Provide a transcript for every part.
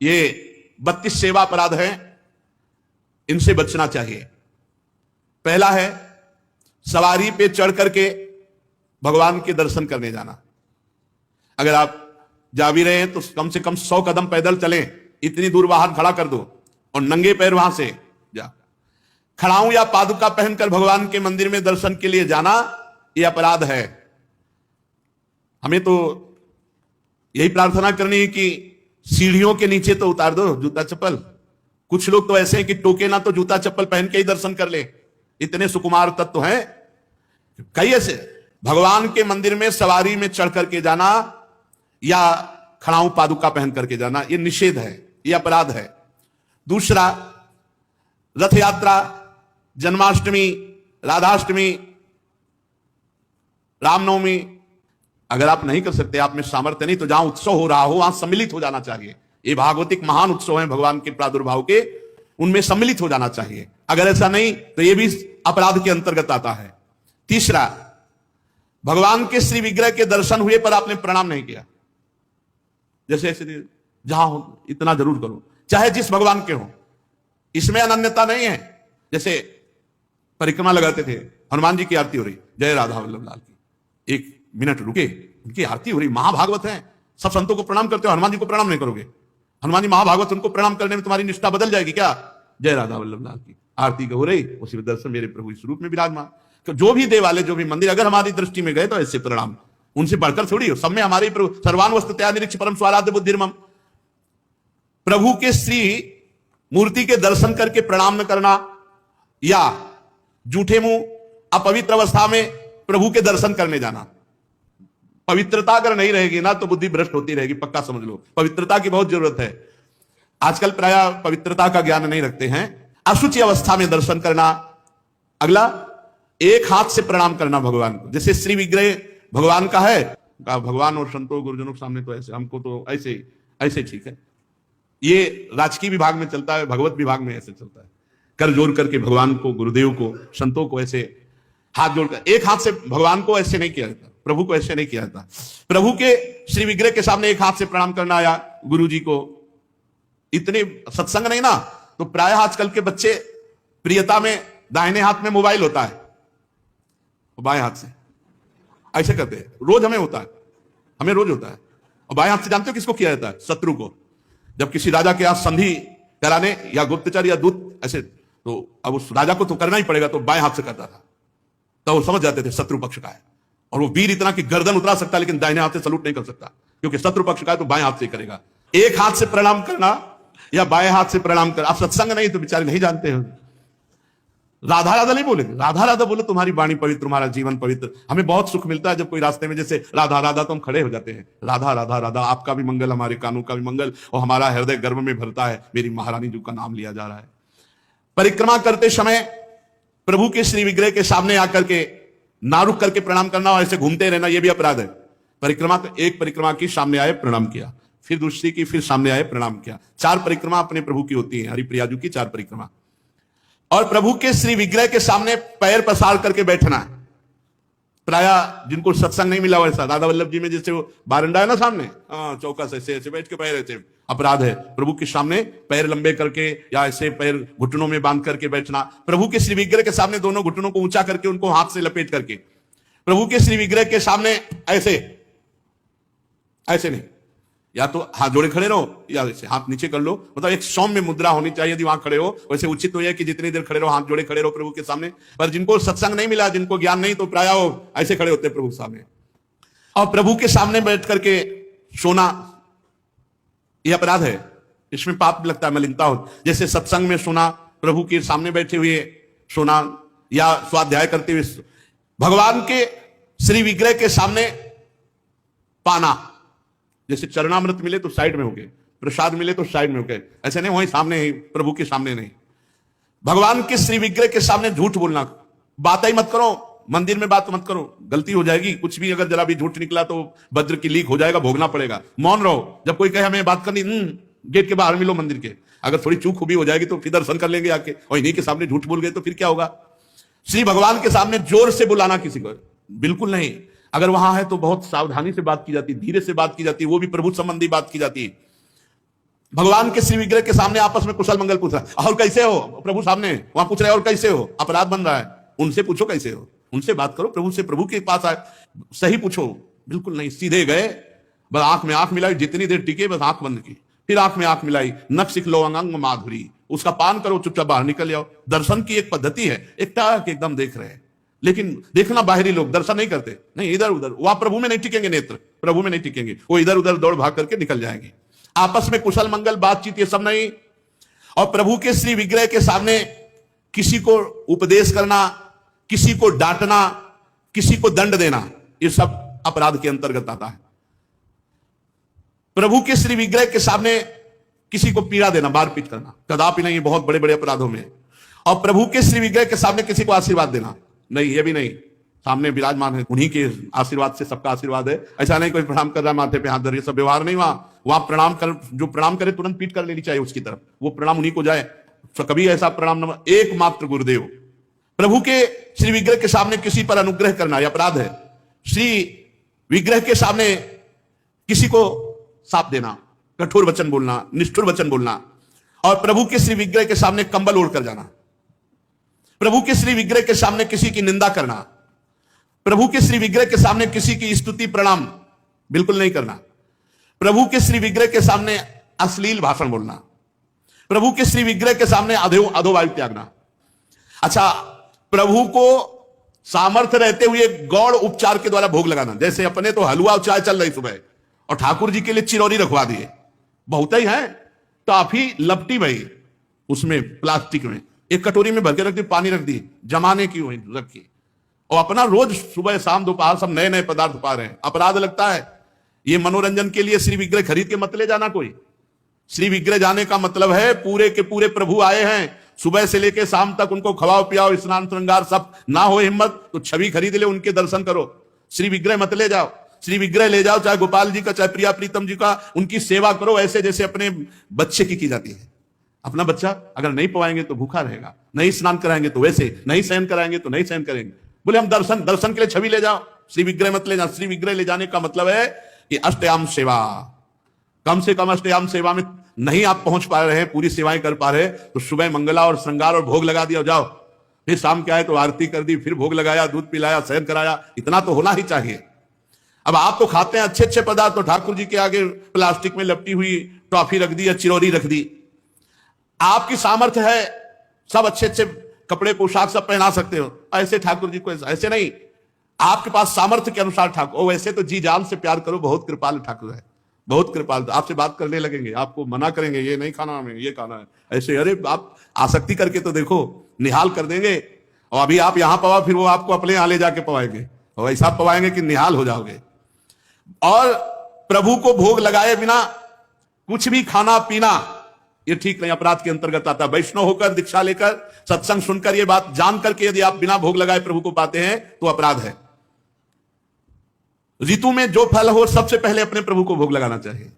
ये 32 सेवा अपराध हैं, इनसे बचना चाहिए। पहला है सवारी पे चढ़ करके भगवान के दर्शन करने जाना। अगर आप जा भी रहे हैं तो कम से कम 100 कदम पैदल चलें, इतनी दूर वाहन खड़ा कर दो और नंगे पैर वहां से जा। खड़ाऊं या पादुका पहनकर भगवान के मंदिर में दर्शन के लिए जाना यह अपराध है। हमें तो यही प्रार्थना करनी है कि सीढ़ियों के नीचे तो उतार दो जूता चप्पल। कुछ लोग तो ऐसे हैं कि टोके ना तो जूता चप्पल पहन के ही दर्शन कर ले, इतने सुकुमार तत्व हैं। कई ऐसे भगवान के मंदिर में सवारी में चढ़ करके जाना या खड़ाऊं पादुका पहन करके जाना, यह निषेध है, यह अपराध है। दूसरा, रथ यात्रा, जन्माष्टमी, राधाष्टमी, रामनवमी, अगर आप नहीं कर सकते, आप में सामर्थ्य नहीं, तो जहां उत्सव हो रहा हो वहां सम्मिलित हो जाना चाहिए। ये भागवतिक महान उत्सव हैं भगवान के प्रादुर्भाव के, उनमें सम्मिलित हो जाना चाहिए। अगर ऐसा नहीं तो यह भी अपराध के अंतर्गत आता है। तीसरा, भगवान के श्री विग्रह के दर्शन हुए पर आपने प्रणाम नहीं किया। जैसे ऐसे जहां हो इतना जरूर करो, चाहे जिस भगवान के हो, इसमें अनन्यता नहीं है। जैसे परिक्रमा लगाते थे, हनुमान जी की आरती हो रही, जय राधा वल्लभ लाल की, 1 मिनट रुके, उनकी आरती हो रही, महाभागवत है, सब संतों को प्रणाम करते हो, हनुमान जी को प्रणाम नहीं करोगे? हनुमान जी महाभागवत, उनको प्रणाम करने में तुम्हारी निष्ठा बदल जाएगी क्या? जय राधा वल्लभ लाल की आरती हो रही, उसी में दर्शन मेरे प्रभु इस रूप में विराजमान। तो जो भी देवालय, जो भी मंदिर, अगर हमारी दृष्टि में गए तो ऐसे प्रणाम, उनसे बढ़कर थोड़ी हो। सब में हमारे प्रभु सर्वान वस्तुतया निरीक्ष परम स्वाराध्य बुद्धिर्मम। प्रभु के श्री मूर्ति के दर्शन करके प्रणाम न करना या जूठे मुंह अपवित्र अवस्था में प्रभु के दर्शन करने जाना। पवित्रता अगर नहीं रहेगी ना तो बुद्धि भ्रष्ट होती रहेगी, पक्का समझ लो। पवित्रता की बहुत जरूरत है। आजकल प्रायः पवित्रता का ज्ञान नहीं रखते हैं। अशुचि अवस्था में दर्शन करना। अगला, एक हाथ से प्रणाम करना भगवान को। जैसे श्री विग्रह भगवान का है, भगवान और संतों गुरुजनों के सामने तो ऐसे, हमको तो ऐसे ठीक है। ये राजकीय विभाग में चलता है, भगवत विभाग में ऐसे चलता है। कर जोड़ करके भगवान को, गुरुदेव को, संतों को ऐसे हाथ जोड़कर, एक हाथ से भगवान को ऐसे नहीं किया जाता, प्रभु को ऐसे नहीं किया जाता। प्रभु के श्री विग्रह के सामने एक हाथ से प्रणाम करना या गुरु जी को, इतने सत्संग नहीं ना, तो प्रायः आजकल के बच्चे प्रियता में दाहिने हाथ में मोबाइल होता है, बाएं हाथ से ऐसे करते हैं। रोज हमें होता है, हमें रोज होता है। और बाएं हाथ से जानते हो किसको किया जाता है? शत्रु को। जब किसी राजा के यहां संधि कराने या गुप्तचर या दूत ऐसे, तो अब उस राजा को तो करना ही पड़ेगा, तो बाएं हाथ से करता था। तो वो समझ जाते थे शत्रु पक्ष का है, और वो वीर इतना कि गर्दन उतरा सकता लेकिन दाहिने हाथ से सलूट नहीं कर सकता, क्योंकि शत्रु पक्ष का है तो बाएं हाथ से करेगा। एक हाथ से प्रणाम करना या बाएं हाथ से प्रणाम करना। आप सत्संग नहीं तो बेचारे नहीं जानते हैं। राधा राधा नहीं बोलेंगे, राधा राधा बोलो, तुम्हारी वाणी पवित्र, तुम्हारा जीवन पवित्र। हमें बहुत सुख मिलता है जब कोई रास्ते में जैसे राधा राधा तो हम खड़े हो जाते हैं। राधा राधा राधा, आपका भी मंगल, हमारे कानों का भी मंगल, और हमारा हृदय गर्व में भरता है, मेरी महारानी जी का नाम लिया जा रहा है। परिक्रमा करते समय प्रभु के श्री विग्रह के सामने आकर के ना रुक करके प्रणाम करना और ऐसे घूमते रहना, यह भी अपराध है। परिक्रमा तो एक परिक्रमा की, सामने आए प्रणाम किया, फिर दूसरी की, फिर सामने आए प्रणाम किया। 4 परिक्रमा अपने प्रभु की होती है, हरिप्रिया जी की 4 परिक्रमा। और प्रभु के श्री विग्रह के सामने पैर पसार करके बैठना है। प्रायः जिनको सत्संग नहीं मिला वैसा, राधा वल्लभ जी में जैसे वो बारंडा है ना सामने, चौका से ऐसे बैठ के पैर ऐसे, अपराध है। प्रभु के सामने पैर लंबे करके या ऐसे पैर घुटनों में बांध करके बैठना। प्रभु के श्री विग्रह के सामने दोनों घुटनों को ऊंचा करके उनको हाथ से लपेट करके, प्रभु के श्री विग्रह के सामने ऐसे नहीं, या तो हाथ जोड़े खड़े रहो या ऐसे हाथ नीचे कर लो। मतलब एक सौम्य मुद्रा होनी चाहिए। यदि वहां खड़े हो, वैसे उचित तो यह कि जितनी देर खड़े रहो, हाथ जोड़े खड़े रहो प्रभु के सामने। पर जिनको सत्संग नहीं मिला, जिनको ज्ञान नहीं, तो प्रायः वो ऐसे खड़े होते प्रभु के सामने। और प्रभु के सामने बैठ करके सोना, यह अपराध है। इसमें पाप लगता है, मलिनता हो। जैसे सत्संग में सोना, प्रभु के सामने बैठे हुए सोना, या स्वाध्याय करते हुए, भगवान के श्री विग्रह के सामने पाना। जैसे चरणामृत मिले तो साइड में हो गए, प्रसाद मिले तो साइड में हो गए, ऐसे नहीं वहीं सामने ही, प्रभु के सामने नहीं। भगवान के श्री विग्रह के सामने झूठ बोलना, बात ही मत करो, मंदिर में बात मत करो, गलती हो जाएगी। कुछ भी अगर जरा भी झूठ निकला तो वज्र की लीक हो जाएगा, भोगना पड़ेगा। मौन रहो। जब कोई कहे हमें बात करनी, गेट के बाहर मिलो मंदिर के। अगर थोड़ी चूक भी हो जाएगी तो फिर दर्शन कर लेंगे आके, और इन्हीं के सामने झूठ बोल गए तो फिर क्या होगा? श्री भगवान के सामने जोर से बुलाना किसी को बिल्कुल नहीं। अगर वहां है तो बहुत सावधानी से बात की जाती है, धीरे से बात की जाती है, वो भी प्रभु संबंधी बात की जाती है। भगवान के श्री विग्रह के सामने आपस में कुशल मंगल पूछ रहा है, और कैसे हो, प्रभु सामने वहां पूछ रहे और कैसे हो, अपराध बन रहा है। उनसे पूछो कैसे हो, उनसे बात करो, प्रभु से, प्रभु के पास आए, सही पूछो। बिल्कुल नहीं, सीधे गए, बस आंख में आंख मिलाई, जितनी देर टिके बस आंख बंद की, फिर आंख में आंख मिलाई, नख सिख लो अंग माधुरी, उसका पान करो, चुपचाप बाहर निकल जाओ। दर्शन की एक पद्धति है, एक टाक एकदम देख रहे हैं, लेकिन देखना बाहरी लोग दर्शन नहीं करते, नहीं इधर उधर, वहां प्रभु में नहीं टिकेंगे, नेत्र प्रभु में नहीं टिकेंगे, वो इधर उधर दौड़ भाग करके निकल जाएंगे। आपस में कुशल मंगल बातचीत ये सब नहीं। और प्रभु के श्री विग्रह के सामने किसी को उपदेश करना, किसी को डांटना, किसी को दंड देना, ये सब अपराध के अंतर्गत आता है। प्रभु के श्री विग्रह के सामने किसी को पीड़ा देना, मारपीट करना, कदापि नहीं, बहुत बड़े बड़े अपराधों में। और प्रभु के श्री विग्रह के सामने किसी को आशीर्वाद देना, नहीं, ये भी नहीं। सामने विराजमान है, उन्हीं के आशीर्वाद से सबका आशीर्वाद है। ऐसा नहीं कोई प्रणाम कर रहा है माथे पे हाथ धर, ये सब व्यवहार नहीं। वहां प्रणाम कर, जो प्रणाम करे तुरंत पीठ कर लेनी चाहिए उसकी तरफ, वो प्रणाम उन्हीं को जाए। तो कभी ऐसा प्रणाम न, एकमात्र गुरुदेव। प्रभु के श्री विग्रह के सामने किसी पर अनुग्रह करना, यह अपराध है। श्री विग्रह के सामने किसी को साप देना, कठोर वचन बोलना, निष्ठुर वचन बोलना, और प्रभु के श्री विग्रह के सामने कंबल ओढ़ कर जाना, प्रभु के श्री विग्रह के सामने किसी की निंदा करना, प्रभु के श्री विग्रह के सामने किसी की स्तुति प्रणाम बिल्कुल नहीं करना, प्रभु के श्री विग्रह के सामने अश्लील भाषण बोलना, प्रभु के श्री विग्रह के सामने अधोवायु त्यागना। अच्छा, प्रभु को सामर्थ्य रहते हुए गौड़ उपचार के द्वारा भोग लगाना, जैसे अपने तो हलवा और चाय चल रही सुबह, और ठाकुर जी के लिए चिरौरी रखवा दिए, बहुत ही है, काफी लपटी भाई, उसमें प्लास्टिक में एक कटोरी में भर के रख दी, पानी रख दी, जमाने की हुई रखी, और अपना रोज सुबह शाम दोपहर सब नए नए पदार्थ पा रहे हैं। अपराध लगता है। ये मनोरंजन के लिए श्री विग्रह खरीद के मत ले जाना कोई। श्री विग्रह जाने का मतलब है पूरे के पूरे प्रभु आए हैं, सुबह से लेकर शाम तक उनको खवाओ पियाओ, स्नान श्रृंगार सब, ना हो हिम्मत तो छवि खरीद ले, उनके दर्शन करो। श्री विग्रह मत ले जाओ। श्री विग्रह ले जाओ, चाहे गोपाल जी का, चाहे प्रिया प्रीतम जी का, उनकी सेवा करो ऐसे जैसे अपने बच्चे की जाती है। अपना बच्चा अगर नहीं पवाएंगे तो भूखा रहेगा, नहीं स्नान कराएंगे तो वैसे, नहीं सहन कराएंगे तो नहीं सहन करेंगे। बोले हम दर्शन के लिए छवि ले जाओ, श्री विग्रह मत ले जाओ। श्री विग्रह ले जाने का मतलब है कि अष्टयाम सेवा, कम से कम अष्टयाम सेवा में नहीं आप पहुंच पा रहे हैं, पूरी सेवाएं कर पा रहे हैं, तो सुबह मंगला और श्रृंगार और भोग लगा दिया, जाओ। फिर शाम क्या है तो आरती कर दी, फिर भोग लगाया, दूध पिलाया, सहन कराया, इतना तो होना ही चाहिए। अब आप तो खाते हैं अच्छे अच्छे पदार्थ, तो ठाकुर जी के आगे प्लास्टिक में लपटी हुई टॉफी रख दी या चिरौरी रख दी। आपकी सामर्थ्य है, सब अच्छे अच्छे कपड़े पोशाक सब पहना सकते हो, ऐसे ठाकुर जी को ऐसे नहीं। आपके पास सामर्थ्य के अनुसार ठाकुर, वैसे तो जी जान से प्यार करो, बहुत कृपाल ठाकुर है, बहुत कृपाल। आपसे बात करने लगेंगे, आपको मना करेंगे, ये नहीं खाना हमें, ये खाना है ऐसे। अरे आप आसक्ति करके तो देखो, निहाल कर देंगे। और अभी आप यहां पवा, फिर वो आपको अपने यहां ले जाके पवाएंगे, और ऐसा पवाएंगे कि निहाल हो जाओगे। और प्रभु को भोग लगाए बिना कुछ भी खाना पीना, ये ठीक नहीं, अपराध के अंतर्गत आता है। वैष्णव होकर, दीक्षा लेकर, सत्संग सुनकर, ये बात जान करके यदि आप बिना भोग लगाए प्रभु को पाते हैं तो अपराध है। ऋतु में जो फल हो सबसे पहले अपने प्रभु को भोग लगाना चाहिए।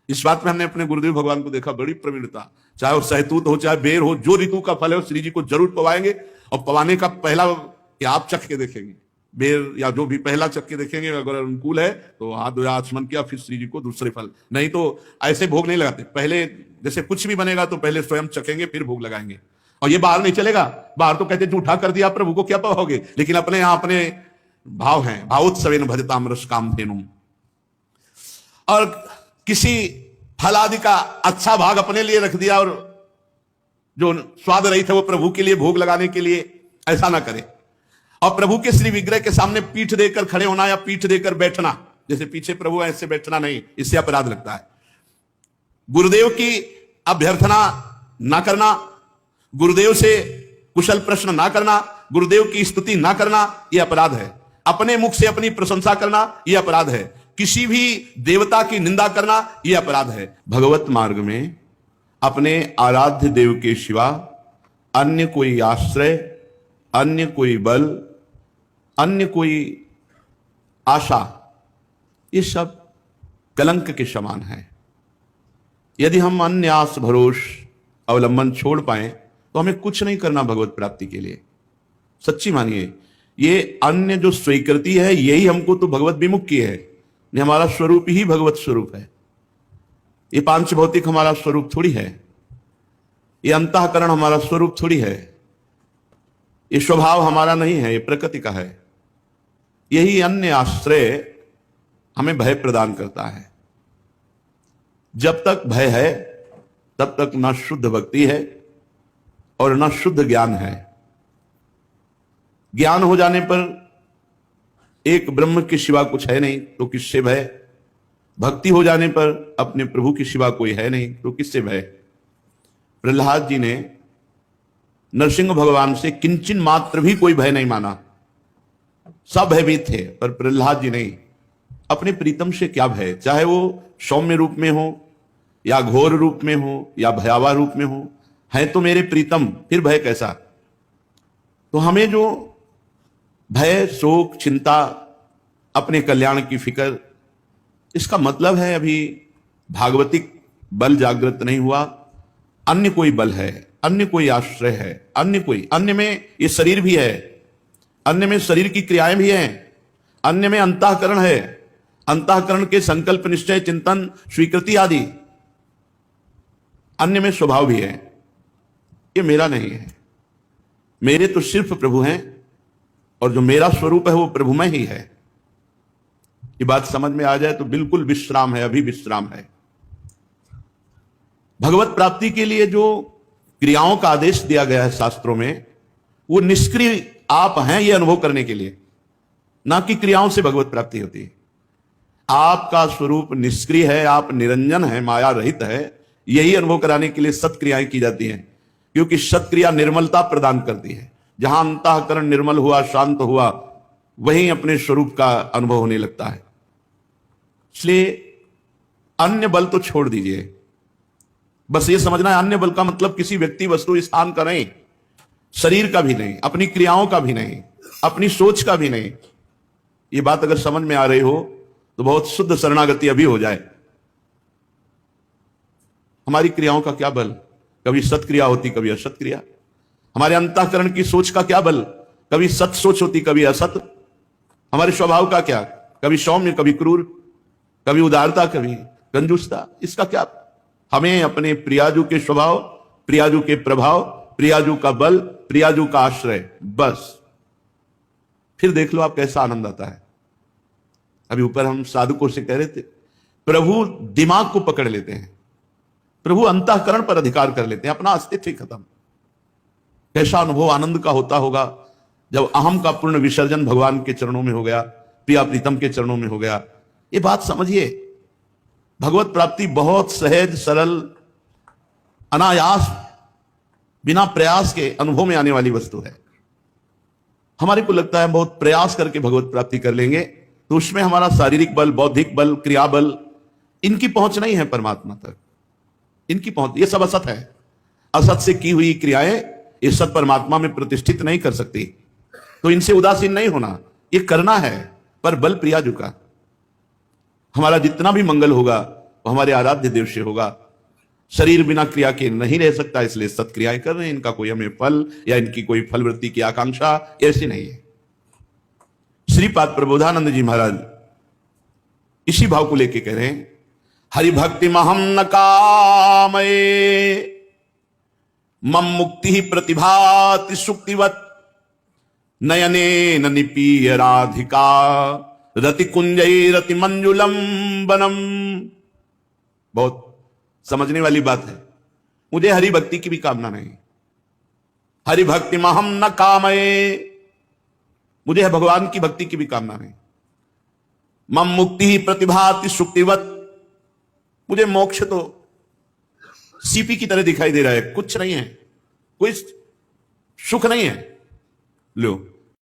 इस बात में हमने अपने गुरुदेव भगवान को देखा, बड़ी प्रवीणता। चाहे वो सहतूत हो, चाहे बेर हो, जो ऋतु का फल है श्री जी को जरूर पवाएंगे। और पवाने का पहला कि आप चख के देखेंगे, बेर या जो भी पहला चख के देखेंगे, अगर अनुकूल है तो हाथ धोया, आचमन किया, फिर श्री जी को दूसरे फल। नहीं तो ऐसे भोग नहीं लगाते, पहले जैसे कुछ भी बनेगा तो पहले स्वयं चखेंगे फिर भोग लगाएंगे। और ये बाहर नहीं चलेगा, बाहर तो कहते झूठा कर दिया प्रभु को क्या पाओगे, लेकिन अपने यहां अपने भाव हैं, भावोत्सवेन भजताम रस कामधेनुम। और किसी फल आदि का अच्छा भाग अपने लिए रख दिया, और जो स्वाद रहित है वो प्रभु के लिए भोग लगाने के लिए, ऐसा ना करे। और प्रभु के श्री विग्रह के सामने पीठ देकर खड़े होना या पीठ देकर बैठना, जैसे पीछे प्रभु ऐसे बैठना नहीं, इससे अपराध लगता है। गुरुदेव की अभ्यर्थना ना करना, गुरुदेव से कुशल प्रश्न ना करना, गुरुदेव की स्तुति ना करना, यह अपराध है। अपने मुख से अपनी प्रशंसा करना, यह अपराध है। किसी भी देवता की निंदा करना, यह अपराध है। भगवत मार्ग में अपने आराध्य देव के सिवा अन्य कोई आश्रय, अन्य कोई बल, अन्य कोई आशा, ये सब कलंक के समान है। यदि हम अन्य आस भरोस अवलंबन छोड़ पाए तो हमें कुछ नहीं करना भगवत प्राप्ति के लिए। सच्ची मानिए, ये अन्य जो स्वीकृति है यही हमको तो भगवत विमुख की है। हमारा स्वरूप ही भगवत स्वरूप है। ये पांच भौतिक हमारा स्वरूप थोड़ी है, ये अंतःकरण हमारा स्वरूप थोड़ी है, ये स्वभाव हमारा नहीं है, ये प्रकृति का है। यही अन्य आश्रय हमें भय प्रदान करता है। जब तक भय है तब तक न शुद्ध भक्ति है और न शुद्ध ज्ञान है। ज्ञान हो जाने पर एक ब्रह्म के सिवा कुछ है नहीं तो किससे भय? भक्ति हो जाने पर अपने प्रभु के सिवा कोई है नहीं तो किससे भय? प्रहलाद जी ने नरसिंह भगवान से किंचन मात्र भी कोई भय नहीं माना, सब भयभीत थे, पर प्रहलाद जी नहीं। अपने प्रीतम से क्या भय, चाहे वो सौम्य रूप में हो या घोर रूप में हो या भयावह रूप में हो, है तो मेरे प्रीतम, फिर भय कैसा? तो हमें जो भय, शोक, चिंता, अपने कल्याण की फिक्र, इसका मतलब है अभी भागवतिक बल जागृत नहीं हुआ, अन्य कोई बल है, अन्य कोई आश्रय है, अन्य में ये शरीर भी है, अन्य में शरीर की क्रियाएं भी हैं, अन्य में अंतःकरण है, अंतःकरण के संकल्प, निश्चय, चिंतन, स्वीकृति आदि, अन्य में स्वभाव भी है। ये मेरा नहीं है, मेरे तो सिर्फ प्रभु हैं और जो मेरा स्वरूप है वो प्रभु में ही है। ये बात समझ में आ जाए तो बिल्कुल विश्राम है, अभी विश्राम है। भगवत प्राप्ति के लिए जो क्रियाओं का आदेश दिया गया है शास्त्रों में, वो निष्क्रिय आप हैं ये अनुभव करने के लिए, ना कि क्रियाओं से भगवत प्राप्ति होती है। आपका स्वरूप निष्क्रिय है, आप निरंजन है, माया रहित है, यही अनुभव कराने के लिए सत्क्रियाएं की जाती हैं, क्योंकि सत्क्रिया निर्मलता प्रदान करती है। जहां अंतःकरण निर्मल हुआ, शांत हुआ, वहीं अपने स्वरूप का अनुभव होने लगता है। इसलिए अन्य बल तो छोड़ दीजिए, बस ये समझना है अन्य बल का मतलब किसी व्यक्ति, वस्तु, स्थान का नहीं, शरीर का भी नहीं, अपनी क्रियाओं का भी नहीं, अपनी सोच का भी नहीं। ये बात अगर समझ में आ रही हो तो बहुत शुद्ध शरणागति अभी हो जाए। हमारी क्रियाओं का क्या बल? कभी सत्क्रिया होती, कभी असत क्रिया। हमारे अंतःकरण की सोच का क्या बल? कभी सत सोच होती, कभी असत। हमारे स्वभाव का क्या? कभी सौम्य, कभी क्रूर, कभी उदारता, कभी कंजूसता। इसका क्या? हमें अपने प्रियाजू के स्वभाव, प्रियाजू के प्रभाव, प्रियाजू का बल, प्रियाजू का आश्रय, बस। फिर देख लो आप कैसा आनंद आता है। अभी ऊपर हम साधुकों से कह रहे थे, प्रभु दिमाग को पकड़ लेते हैं, प्रभु अंतःकरण पर अधिकार कर लेते हैं, अपना अस्तित्व ही खत्म। कैसा अनुभव आनंद का होता होगा जब अहम का पूर्ण विसर्जन भगवान के चरणों में हो गया, प्रिया प्रीतम के चरणों में हो गया। ये बात समझिए, भगवत प्राप्ति बहुत सहज, सरल, अनायास, बिना प्रयास के अनुभव में आने वाली वस्तु है। हमारे को लगता है बहुत प्रयास करके भगवत प्राप्ति कर लेंगे तो उसमें हमारा शारीरिक बल, बौद्धिक बल, क्रिया बल, इनकी पहुंच नहीं है परमात्मा तक। इनकी पहुंच, ये सब असत है। असत से की हुई क्रियाएं ये सत परमात्मा में प्रतिष्ठित नहीं कर सकती, तो इनसे उदासीन नहीं होना, ये करना है, पर बल प्रियाजू का। हमारा जितना भी मंगल होगा वो हमारे आराध्य देव से होगा। शरीर बिना क्रिया के नहीं रह सकता, इसलिए सत्क्रियाएं कर रहे हैं। इनका कोई हमें फल या इनकी कोई फलवृत्ति की आकांक्षा ऐसी नहीं है। श्रीपाद प्रबोधानंद जी महाराज इसी भाव को लेके कह रहे हैं, हरि भक्ति महम न कामये, मम मुक्ति ही प्रतिभाति सुक्तिवत, नयने न निपीय राधिका, रति कुंजई रति मंजुलम बनम। बहुत समझने वाली बात है। मुझे हरि भक्ति की भी कामना नहीं, हरि भक्ति महम न कामये, मुझे भगवान की भक्ति की भी कामना नहीं। मम मुक्ति ही प्रतिभाति सुक्तिवत, मुझे मोक्ष तो सीपी की तरह दिखाई दे रहा है, कुछ नहीं है, कोई सुख नहीं है। लो